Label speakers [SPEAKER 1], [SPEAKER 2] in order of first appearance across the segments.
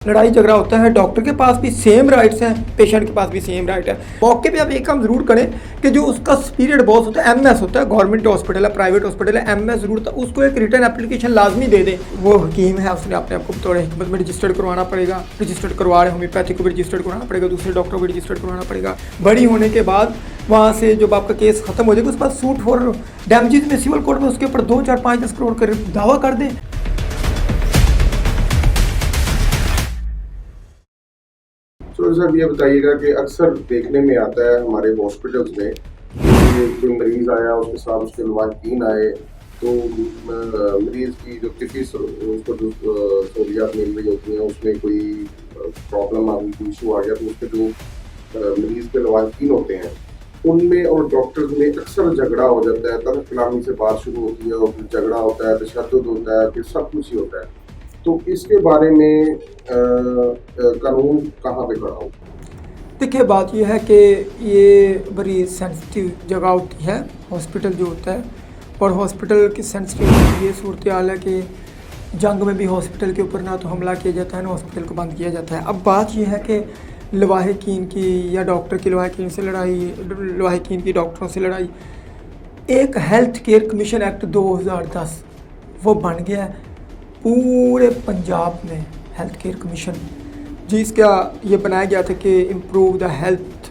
[SPEAKER 1] लड़ाई झगड़ा होता है, डॉक्टर के पास भी सेम राइट्स हैं, पेशेंट के पास भी सेम राइट है। मौके पे आप एक काम ज़रूर करें कि जो उसका सुपीरियर बॉस होता है, एमएस होता है, गवर्नमेंट हॉस्पिटल है, प्राइवेट हॉस्पिटल है, एमएस ज़रूर था, उसको एक रिटर्न एप्लीकेशन लाजमी दे दें। वो हकीम है, उसने अपने आप को बतौर हिकमत में रजिस्टर्ड करवाना पड़ेगा, रजिस्टर्ड करवा रहे होम्योपैथी को भी रजिस्टर्ड करवाना पड़ेगा, दूसरे डॉक्टर को भी रजिस्टर्ड करवाना पड़ेगा। बड़ी होने के बाद वहाँ से जब आपका केस खत्म हो जाएगा उसके बाद सूट फॉर डैमेजेस में सिविल कोर्ट में उसके ऊपर 2, 4, 5, 10 करोड़ का दावा कर दें।
[SPEAKER 2] तो सर ये बताइएगा कि अक्सर देखने में आता है हमारे हॉस्पिटल्स में कि कोई मरीज़ आया, उसके साथ उसके लवाहिकीन आए, तो मरीज़ की जो तिफी उसको जो सहूलियात मिल रही होती हैं उसमें कोई प्रॉब्लम आ गई, कोई इशू आ गया, तो उसके जो मरीज़ के लवाहिकीन होते हैं उनमें और डॉक्टर्स में अक्सर झगड़ा हो जाता है। तरह कलामी से बात शुरू होती है और फिर झगड़ा होता है, तशद्दुद होता है, फिर सब कुछ ही होता है। तो इसके बारे में कानून कहाँ पे खड़ा हो?
[SPEAKER 1] देखिए, बात यह है कि ये बड़ी सेंसिटिव जगह होती है हॉस्पिटल जो होता है, और हॉस्पिटल की सेंसिटिव ये सूरत हाल है कि जंग में भी हॉस्पिटल के ऊपर ना तो हमला किया जाता है ना हॉस्पिटल को बंद किया जाता है। अब बात यह है कि लवाहिकीन की या डॉक्टर की लवाहिकीन से लड़ाई, लवाहिकीन की डॉक्टरों से लड़ाई, एक हेल्थ केयर कमीशन एक्ट 2010 वो बन गया है पूरे पंजाब में। हेल्थ केयर कमीशन जिसका ये बनाया गया था कि इम्प्रूव द हेल्थ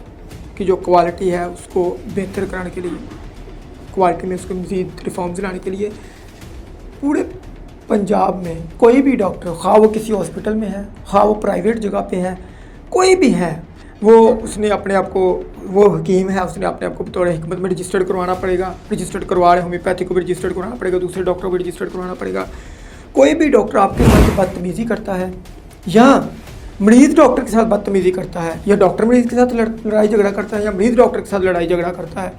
[SPEAKER 1] की जो क्वालिटी है उसको बेहतर कराने के लिए, क्वालिटी में उसको मज़ीद रिफॉर्म्स लाने के लिए पूरे पंजाब में कोई भी डॉक्टर, खा वो किसी हॉस्पिटल में है, खा वो प्राइवेट जगह पे है, कोई भी है, वो उसने अपने आप को, वो हकीम है, उसने अपने आप को बतौर हिकमत में रजिस्टर्ड करवाना पड़ेगा, रजिस्टर्ड करवा रहे होम्योपैथी को भी रजिस्टर्ड करवाना पड़ेगा, दूसरे डॉक्टर को भी रजिस्टर्ड करवाना पड़ेगा। कोई भी डॉक्टर आपके साथ बदतमीज़ी करता है या मरीज़ डॉक्टर के साथ बदतमीज़ी करता है या डॉक्टर मरीज़ के साथ लड़ाई झगड़ा करता है या मरीज़ डॉक्टर के साथ लड़ाई झगड़ा करता है,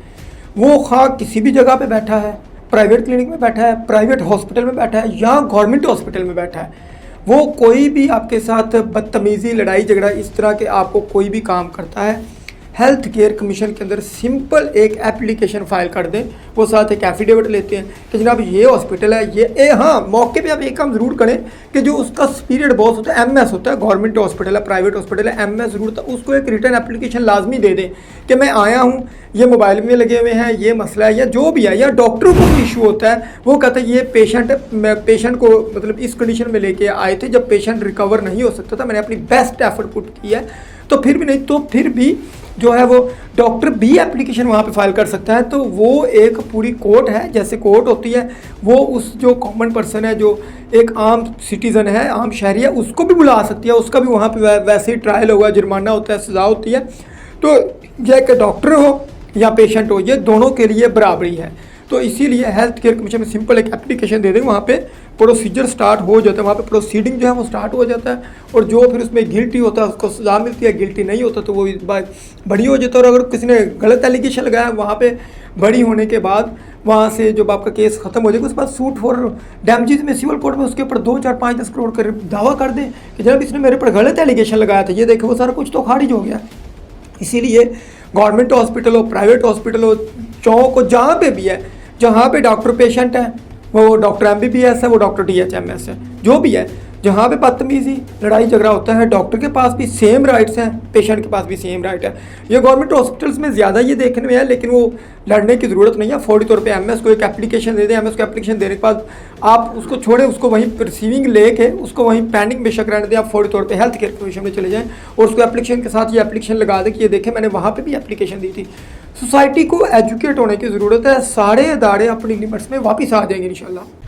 [SPEAKER 1] वो खा किसी भी जगह पे बैठा है, प्राइवेट क्लिनिक में बैठा है, प्राइवेट हॉस्पिटल में बैठा है या गवर्नमेंट हॉस्पिटल में बैठा है, वो कोई भी आपके साथ बदतमीज़ी, लड़ाई झगड़ा इस तरह के आपको कोई भी काम करता है, हेल्थ केयर कमीशन के अंदर सिंपल एक एप्लीकेशन फ़ाइल कर दें। वो साथ एक एफिडेविट लेते हैं कि जनाब ये हॉस्पिटल है, ये हाँ, मौके पे आप एक काम ज़रूर करें कि जो उसका सुपीरियर बॉस होता है, एमएस होता है, गवर्नमेंट हॉस्पिटल है, प्राइवेट हॉस्पिटल है, एमएस ज़रूर था, उसको एक रिटर्न एप्लीकेशन लाजमी दे दें कि मैं आया हूँ, ये मोबाइल में लगे हुए हैं, ये मसला है या जो भी है, या डॉक्टरों को भी इशू होता है, वो कहते हैं ये पेशेंट को मतलब इस कंडीशन में लेके आए थे जब पेशेंट रिकवर नहीं हो सकता था, मैंने अपनी बेस्ट एफर्ट पुट की है, तो फिर भी नहीं, तो फिर भी जो है वो डॉक्टर भी एप्लीकेशन वहाँ पे फाइल कर सकता है। तो वो एक पूरी कोर्ट है, जैसे कोर्ट होती है, वो उस जो कॉमन पर्सन है, जो एक आम सिटीज़न है, आम शहरी है, उसको भी बुला सकती है, उसका भी वहाँ पे वैसे ही ट्रायल होगा, जुर्माना होता है, सज़ा होती है। तो यह कि डॉक्टर हो या पेशेंट हो, ये दोनों के लिए बराबरी है। तो इसीलिए हेल्थ केयर कमीशन में सिंपल एक एप्लीकेशन दे दें, वहाँ पे प्रोसीजर स्टार्ट हो जाता है, वहाँ पे प्रोसीडिंग जो है वो स्टार्ट हो जाता है, और जो फिर उसमें गिल्टी होता है उसको सज़ा मिलती है, गिल्टी नहीं होता तो वो इस बार बड़ी हो जाता है। और अगर किसी ने गलत एलिगेशन लगाया, वहाँ पे बड़ी होने के बाद वहाँ से जब आपका केस ख़त्म हो जाएगा उसके बाद सूट फॉर डैमेजेस में सिविल कोर्ट में उसके ऊपर 2, 4, 5, 10 करोड़ का दावा कर दें कि जनाब इसने मेरे पर गलत एलिगेशन लगाया था, ये देखे वो सारा कुछ तो खारिज हो गया। इसीलिए गवर्नमेंट हॉस्पिटल हो, प्राइवेट हॉस्पिटल हो, चौक हो, जहाँ पे भी है, जहाँ पे डॉक्टर पेशेंट है, वो डॉक्टर एमबीबीएस है, वो डॉक्टर डीएचएमएस है, जो भी है, जहाँ पे बदतमीज़ी, लड़ाई झगड़ा होता है, डॉक्टर के पास भी सेम राइट्स हैं, पेशेंट के पास भी सेम राइट है। ये गवर्नमेंट हॉस्पिटल्स में ज़्यादा ये देखने में है, लेकिन वो लड़ने की ज़रूरत नहीं है। फौरी तौर पे एमएस को एक एप्लीकेशन दे दें, एमएस को एप्लीकेशन देने के बाद आप उसको छोड़ें, उसको वहीं रिसीविंग लेके उसको वहीं पेंडिंग बेशक रहने दें, आप फौरी तौर पे हेल्थ केयर कमीशन में चले जाएँ और उसको एप्लीकेशन के साथ ये एप्लीकेशन लगा दें कि ये देखें मैंने वहाँ पर भी एप्लीकेशन दी थी। सोसाइटी को एजुकेट होने की ज़रूरत है, सारे अदारे अपनी लिमिट्स में वापस आ जाएंगे इंशाल्लाह।